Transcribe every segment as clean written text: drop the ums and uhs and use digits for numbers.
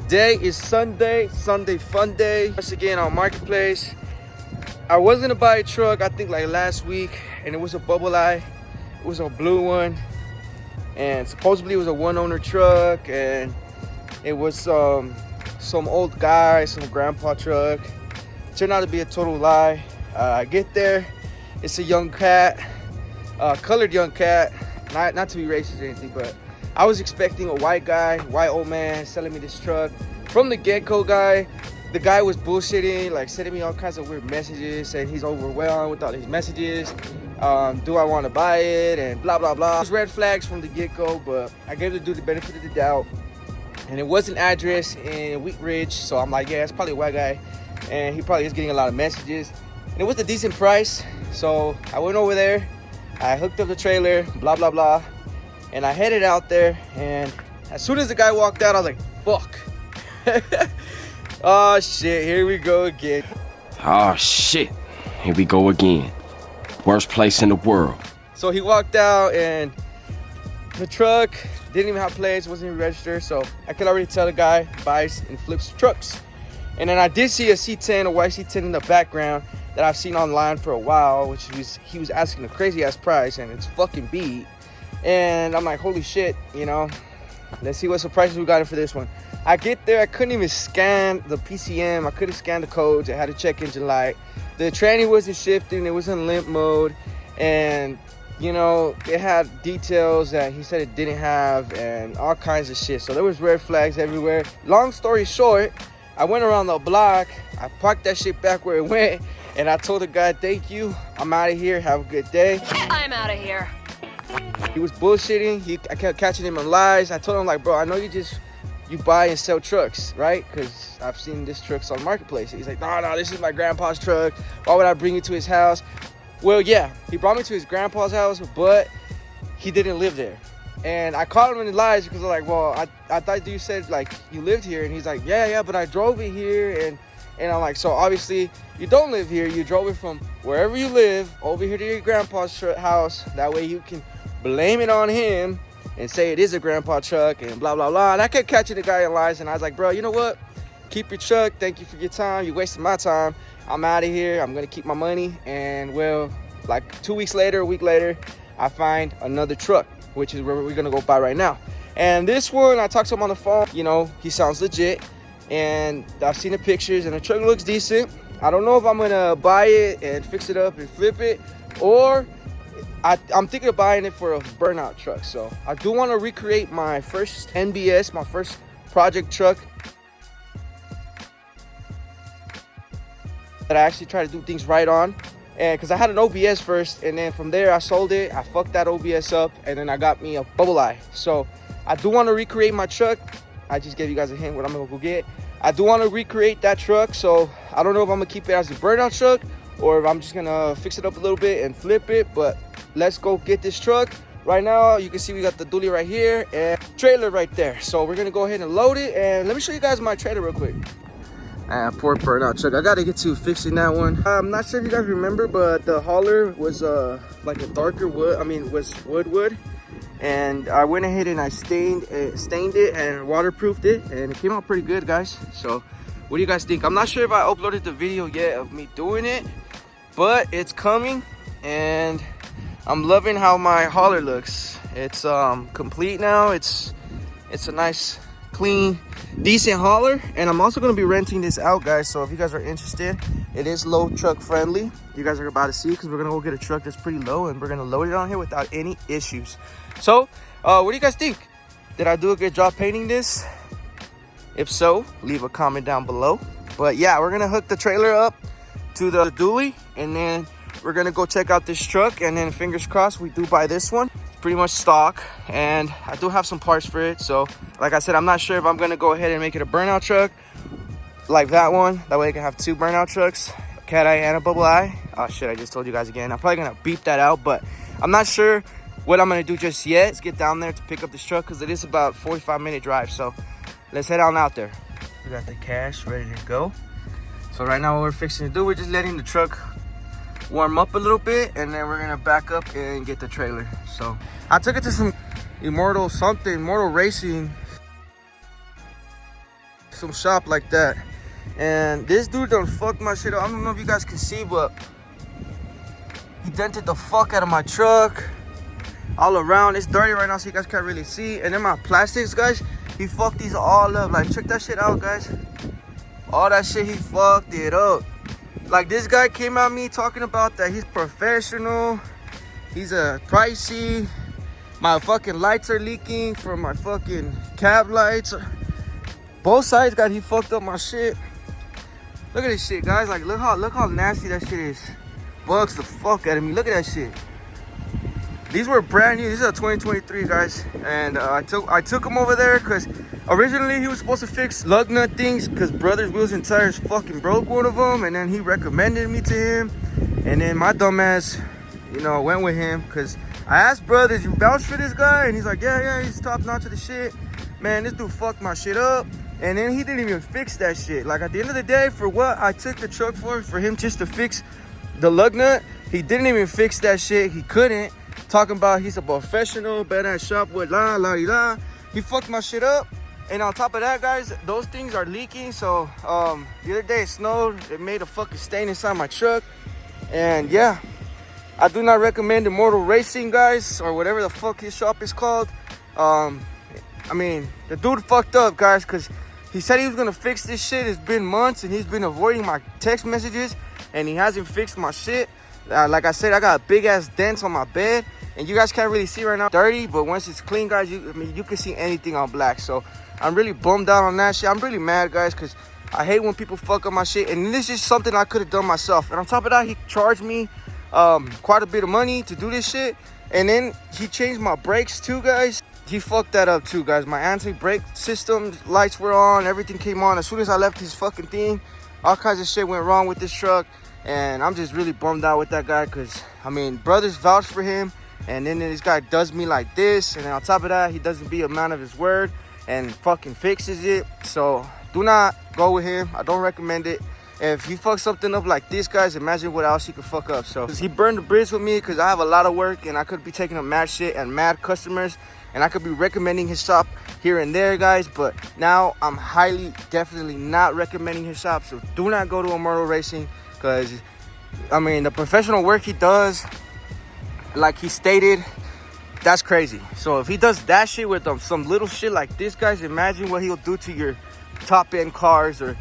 Today is Sunday fun day. Once again on Marketplace. I was gonna buy a truck, I think like last week, and it was a bubble eye. It was a blue one, and supposedly it was a one owner truck, and it was some old guy, some grandpa truck. Turned out to be a total lie. I get there, it's a young cat, colored young cat. Not to be racist or anything, but I was expecting a white guy, white old man selling me this truck. From the get-go, the guy was bullshitting, like sending me all kinds of weird messages, saying he's overwhelmed with all these messages. Do I want to buy it? And blah, blah, blah. There's red flags from the get-go, but I gave the dude the benefit of the doubt. And it was an address in Wheat Ridge, so I'm like, yeah, it's probably a white guy. And he probably is getting a lot of messages. And it was a decent price, so I went over there. I hooked up the trailer, blah, blah, blah. And I headed out there, and as soon as the guy walked out, I was like, fuck. Oh, shit, here we go again. Oh, shit, here we go again. Worst place in the world. So he walked out, and the truck didn't even have plates, wasn't even registered, so I could already tell the guy buys and flips trucks. And then I did see a C10, a white C10 in the background that I've seen online for a while, which he was asking a crazy-ass price, and it's fucking beat. And I'm like, holy shit, you know, let's see what surprises we got in for this one. I get there, I couldn't even scan the PCM, I couldn't scan the codes, I had a check engine light. The tranny wasn't shifting, it was in limp mode, and you know, it had details that he said it didn't have and all kinds of shit. So there was red flags everywhere. Long story short, I went around the block, I parked that shit back where it went, and I told the guy, thank you, I'm out of here, have a good day. I'm out of here. He was bullshitting. I kept catching him on lies. I told him, like, bro, I know you buy and sell trucks, right? Because I've seen this trucks on Marketplace. He's like, no, this is my grandpa's truck. Why would I bring you to his house? Well, yeah, he brought me to his grandpa's house, but he didn't live there. And I caught him in the lies because I'm like, well, I thought you said, like, you lived here. And he's like, yeah, but I drove it here. And I'm like, so obviously you don't live here. You drove it from wherever you live over here to your grandpa's house. That way you can blame it on him and say it is a grandpa truck and blah, blah, blah. And I kept catching the guy in lies, and I was like, bro, you know what? Keep your truck. Thank you for your time. You wasted my time. I'm out of here. I'm going to keep my money. And, well, like 2 weeks later, a week later, I find another truck, which is where we're going to go buy right now. And this one, I talked to him on the phone. You know, he sounds legit. And I've seen the pictures, and the truck looks decent. I don't know if I'm going to buy it and fix it up and flip it, or I'm thinking of buying it for a burnout truck. So I do want to recreate my first NBS, my first project truck that I actually try to do things right on. And because I had an OBS first, and then from there I sold it. I fucked that OBS up, and then I got me a bubble eye. So I do want to recreate my truck. I just gave you guys a hint what I'm gonna go get. I do want to recreate that truck, so I don't know if I'm gonna keep it as a burnout truck or if I'm just gonna fix it up a little bit and flip it. But let's go get this truck. Right now, you can see we got the dually right here and trailer right there. So we're gonna go ahead and load it, and let me show you guys my trailer real quick. Poor burnout truck. I gotta get to fixing that one. I'm not sure if you guys remember, but the hauler was like a darker wood. Was wood. And I went ahead and I stained it and waterproofed it, and it came out pretty good, guys. So what do you guys think? I'm not sure if I uploaded the video yet of me doing it, but it's coming, and I'm loving how my hauler looks. It's complete now. It's a nice, clean, decent hauler. And I'm also going to be renting this out, guys. So if you guys are interested, it is low truck friendly. You guys are about to see, because we're going to go get a truck that's pretty low, and we're going to load it on here without any issues. So what do you guys think? Did I do a good job painting this? If so, leave a comment down below. But yeah, we're going to hook the trailer up to the dually, and then we're going to go check out this truck, and then fingers crossed we do buy this one. It's pretty much stock, and I do have some parts for it. So like I said, I'm not sure if I'm going to go ahead and make it a burnout truck like that one. That way I can have two burnout trucks, a cat eye and a bubble eye. Oh shit, I just told you guys again. I'm probably going to beep that out, but I'm not sure what I'm going to do just yet. Let's get down there to pick up this truck, because it is about 45-minute drive. So let's head on out there. We got the cash ready to go. So right now what we're fixing to do, we're just letting the truck warm up a little bit, and then we're going to back up and get the trailer. So I took it to some Immortal Racing some shop like that. And this dude done fucked my shit up. I don't know if you guys can see, but he dented the fuck out of my truck all around. It's dirty right now, so you guys can't really see. And then my plastics, guys, he fucked these all up. Like, check that shit out, guys. All that shit, he fucked it up. Like, this guy came at me talking about that he's professional, he's a pricey, my fucking lights are leaking from my fucking cab lights. Both sides, guys, he fucked up my shit. Look at this shit, guys. Like, look how nasty that shit is. Bugs the fuck out of me. Look at that shit. These were brand new. These are 2023, guys. And I took him over there because originally he was supposed to fix lug nut things because Brothers Wheels and Tires fucking broke one of them. And then he recommended me to him. And then my dumbass, you know, went with him because I asked Brothers, you vouch for this guy? And he's like, yeah, he's top notch of the shit. Man, this dude fucked my shit up. And then he didn't even fix that shit. Like, at the end of the day, for what I took the truck for him just to fix the lug nut, he didn't even fix that shit. He couldn't. Talking about he's a professional, badass shop with la. He fucked my shit up. And on top of that, guys, those things are leaking. So the other day it snowed. It made a fucking stain inside my truck. And yeah, I do not recommend Immortal Racing, guys, or whatever the fuck his shop is called. I mean, the dude fucked up, guys, because he said he was gonna fix this shit. It's been months and he's been avoiding my text messages and he hasn't fixed my shit. Like I said, I got big ass dents on my bed and you guys can't really see right now. Dirty, but once it's clean, guys, you can see anything on black. So I'm really bummed out on that shit. I'm really mad, guys, because I hate when people fuck up my shit. And this is something I could have done myself. And on top of that, he charged me quite a bit of money to do this shit. And then he changed my brakes too, guys. He fucked that up too, guys. My anti-brake system lights were on, everything came on. As soon as I left his fucking thing, all kinds of shit went wrong with this truck. And I'm just really bummed out with that guy because, I mean, Brothers vouched for him. And then this guy does me like this. And then on top of that, he doesn't be a man of his word and fucking fixes it. So do not go with him. I don't recommend it. If he fucks something up like this, guys, imagine what else he could fuck up. So he burned the bridge with me because I have a lot of work and I could be taking up mad shit and mad customers. And I could be recommending his shop here and there, guys. But now I'm definitely not recommending his shop. So do not go to Immortal Racing because, I mean, the professional work he does, like he stated, that's crazy. So if he does that shit with some little shit like this, guys, imagine what he'll do to your top end cars or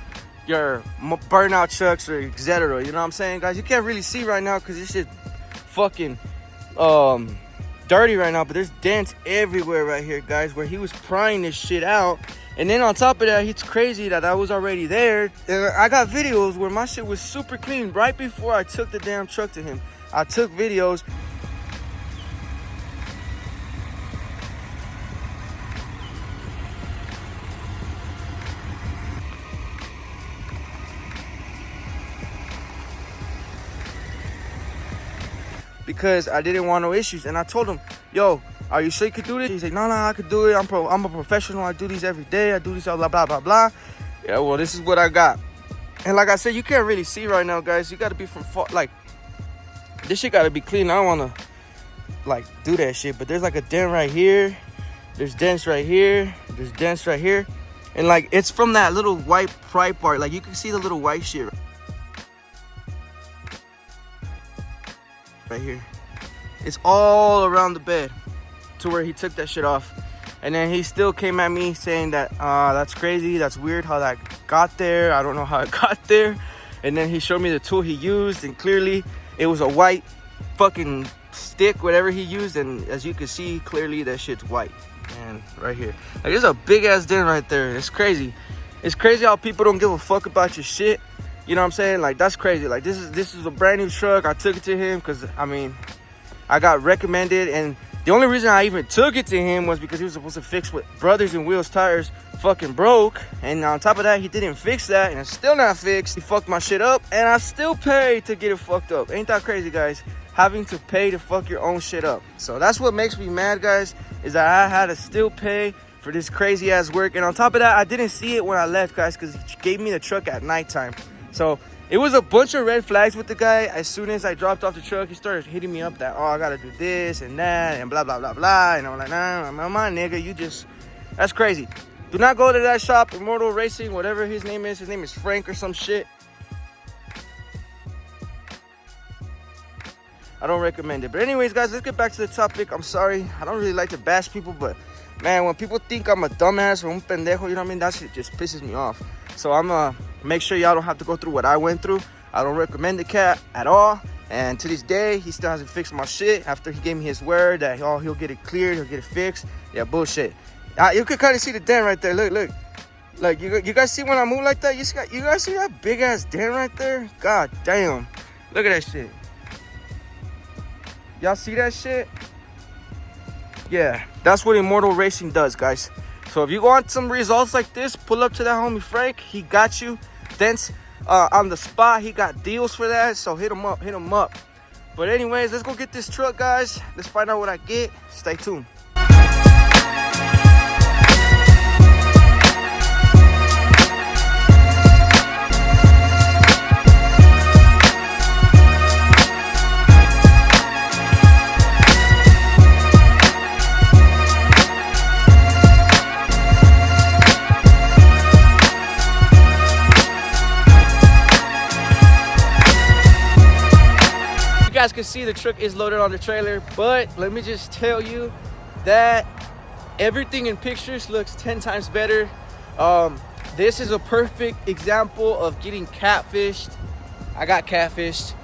your burnout trucks or etc. You know what I'm saying, guys? You can't really see right now because this shit fucking dirty right now, but there's dents everywhere right here, guys, where he was prying this shit out. And then on top of that, it's crazy that I was already there. And I got videos where my shit was super clean right before I took the damn truck to him. I took videos. Because I didn't want no issues. And I told him, yo, are you sure you could do this? He's like, no, I could do it. I'm a professional. I do these every day. I do these blah, blah, blah, blah. Yeah, well, this is what I got. And like I said, you can't really see right now, guys. You got to be from far. Like, this shit got to be clean. I don't want to, like, do that shit. But there's, like, a dent right here. There's dents right here. There's dents right here. And, like, it's from that little white pry part. Like, you can see the little white shit right here. It's all around the bed to where he took that shit off. And then he still came at me saying that that's crazy, that's weird how that got there, I don't know how it got there. And then he showed me the tool he used, and clearly it was a white fucking stick, whatever he used. And as you can see, clearly that shit's white. And right here, like, there's a big ass dent right there. It's crazy. It's crazy how people don't give a fuck about your shit. You know what I'm saying? Like, that's crazy. Like, this is a brand new truck. I took it to him because, I mean, I got recommended. And the only reason I even took it to him was because he was supposed to fix what Brothers and Wheels Tires fucking broke. And on top of that, he didn't fix that. And it's still not fixed. He fucked my shit up. And I still paid to get it fucked up. Ain't that crazy, guys? Having to pay to fuck your own shit up. So that's what makes me mad, guys, is that I had to still pay for this crazy ass work. And on top of that, I didn't see it when I left, guys, because he gave me the truck at nighttime. So it was a bunch of red flags with the guy. As soon as I dropped off the truck, he started hitting me up that, oh, I gotta do this and that and blah, blah, blah, blah. And I'm like, nah, my nigga, that's crazy. Do not go to that shop, Immortal Racing, whatever his name is. His name is Frank or some shit. I don't recommend it. But anyways, guys, let's get back to the topic. I'm sorry. I don't really like to bash people, but man, when people think I'm a dumbass or un pendejo, you know what I mean? That shit just pisses me off. So I'm gonna make sure y'all don't have to go through what I went through. I don't recommend the cat at all. And to this day, he still hasn't fixed my shit after he gave me his word that he'll get it cleared, he'll get it fixed. Yeah, bullshit. You can kind of see the dent right there. Look. Like, you guys see when I move like that? You guys see that big ass dent right there? God damn. Look at that shit. Y'all see that shit? Yeah, that's what Immortal Racing does, guys. So if you want some results like this, pull up to that homie Frank. He got you. Dents on the spot. He got deals for that. So hit him up. But anyways, let's go get this truck, guys. Let's find out what I get. Stay tuned. You guys can see the truck is loaded on the trailer, but let me just tell you that everything in pictures looks 10 times better. This is a perfect example of getting catfished. I got catfished,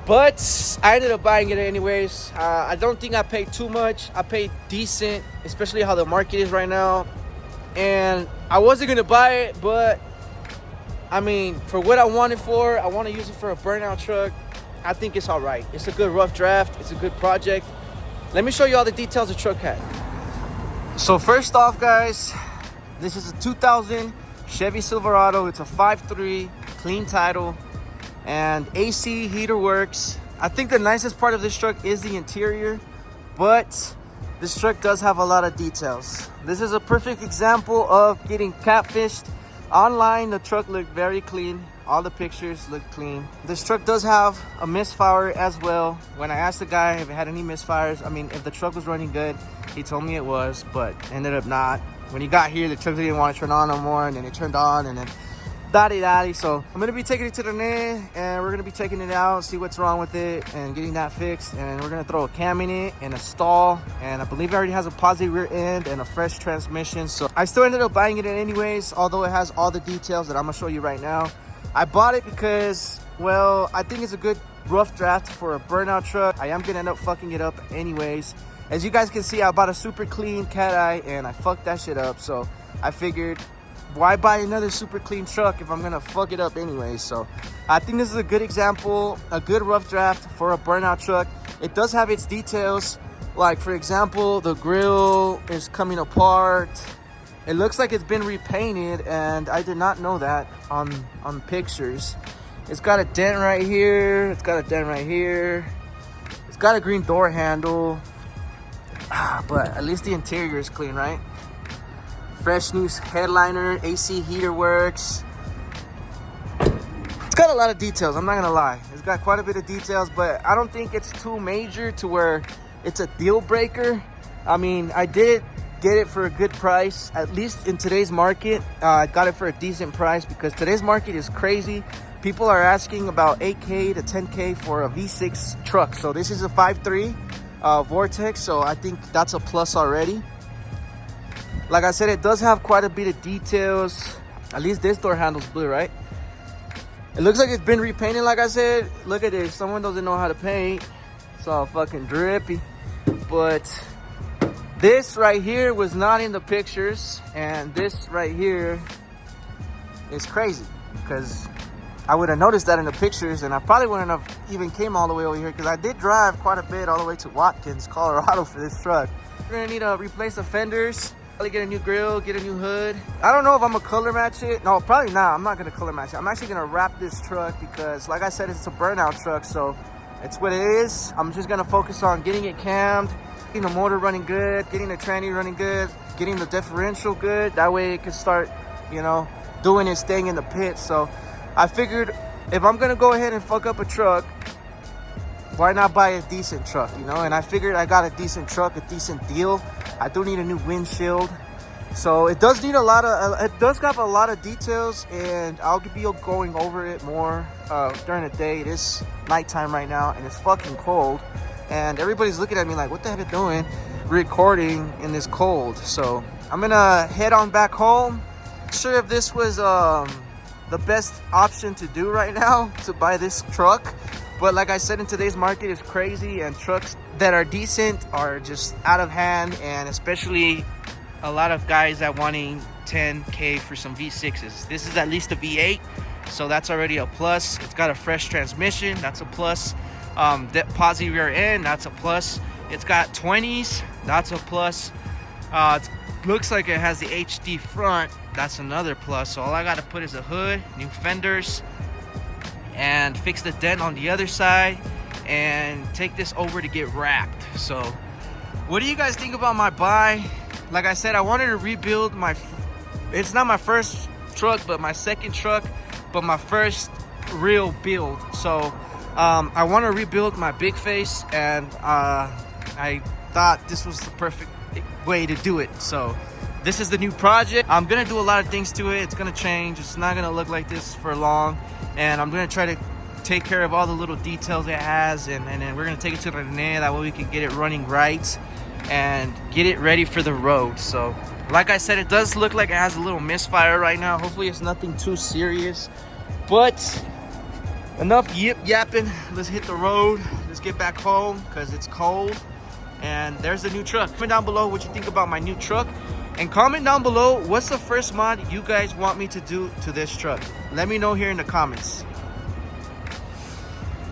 but I ended up buying it anyways. I don't think I paid too much. I paid decent, especially how the market is right now. And I wasn't gonna buy it, but I mean, for what I want it for, I want to use it for a burnout truck. I think it's all right. It's a good rough draft. It's a good project. Let me show you all the details the truck had. So first off, guys, this is a 2000 Chevy Silverado. It's a 5.3, clean title, and AC heater works. I think the nicest part of this truck is the interior, but this truck does have a lot of details. This is a perfect example of getting catfished. Online, the truck looked very clean. All the pictures look clean. This truck does have a misfire as well. When I asked the guy if it had any misfires, I mean, if the truck was running good, he told me it was, but ended up not. When he got here, the truck didn't want to turn on no more, and then it turned on, and then daddy. So I'm gonna be taking it to the net, and we're gonna be taking it out, see what's wrong with it, and getting that fixed. And we're gonna throw a cam in it and a stall, and I believe it already has a positive rear end and a fresh transmission. So I still ended up buying it anyways, although it has all the details that I'm gonna show you right now. I bought it because, well, I think it's a good rough draft for a burnout truck. I am gonna end up fucking it up anyways. As you guys can see, I bought a super clean cat eye and I fucked that shit up. So I figured, why buy another super clean truck if I'm gonna fuck it up anyway? So I think this is a good example, a good rough draft for a burnout truck. It does have its details. Like, for example, the grill is coming apart. It looks like it's been repainted, and I did not know that on pictures. It's got a dent right here. It's got a dent right here. It's got a green door handle. But at least the interior is clean, right? Fresh new headliner, AC heater works. It's got a lot of details, I'm not gonna lie. It's got quite a bit of details, but I don't think it's too major to where it's a deal breaker. I mean, I did get it for a good price, at least in today's market. I got it for a decent price because today's market is crazy. People are asking about 8K to 10K for a V6 truck. So this is a 5.3 Vortex, so I think that's a plus already. Like I said, it does have quite a bit of details. At least this door handle's blue, right? It looks like it's been repainted, like I said. Look at this, someone doesn't know how to paint. It's all fucking drippy. But this right here was not in the pictures, and this right here is crazy because I would have noticed that in the pictures, and I probably wouldn't have even came all the way over here because I did drive quite a bit all the way to Watkins, Colorado for this truck. We're gonna need to replace the fenders, probably get a new grill, get a new hood. I don't know if I'm gonna color match it. No, probably not. I'm not gonna color match it. I'm actually gonna wrap this truck because, like I said, it's a burnout truck, so it's what it is. I'm just gonna focus on getting it cammed, getting the motor running good, getting the tranny running good, getting the differential good. That way it can start, you know, doing its thing in the pit. So I figured if I'm gonna go ahead and fuck up a truck, why not buy a decent truck, you know? And I figured I got a decent truck, a decent deal. I do need a new windshield. So it does need a lot of, it does have a lot of details, and I'll be going over it more during the day. It is nighttime right now, and it's fucking cold. And everybody's looking at me like, what the heck are you doing recording in this cold? So I'm gonna head on back home. Not sure if this was the best option to do right now, to buy this truck. But like I said, in today's market is crazy, and trucks that are decent are just out of hand, and especially a lot of guys that wanting 10K for some V6s. This is at least a V8, so that's already a plus. It's got a fresh transmission, that's a plus. Posi rear end, that's a plus. It's got 20s, that's a plus. It looks like it has the HD front, that's another plus. So all I gotta put is a hood, new fenders, and fix the dent on the other side, and take this over to get wrapped. So what do you guys think about my buy? Like I said, I wanted to rebuild it's not my first truck, but my second truck, but my first real build. So I want to rebuild my big face, and I thought this was the perfect way to do it. So this is the new project. I'm gonna do a lot of things to it. It's gonna change. It's not gonna look like this for long, and I'm gonna try to take care of all the little details it has, and then we're gonna take it to the Rene. That way we can get it running right and get it ready for the road. So like I said, it does look like it has a little misfire right now. Hopefully it's nothing too serious, but enough yapping. Let's hit the road. Let's get back home because it's cold. And there's the new truck. Comment down below what you think about my new truck, and comment down below what's the first mod you guys want me to do to this truck. Let me know here in the comments.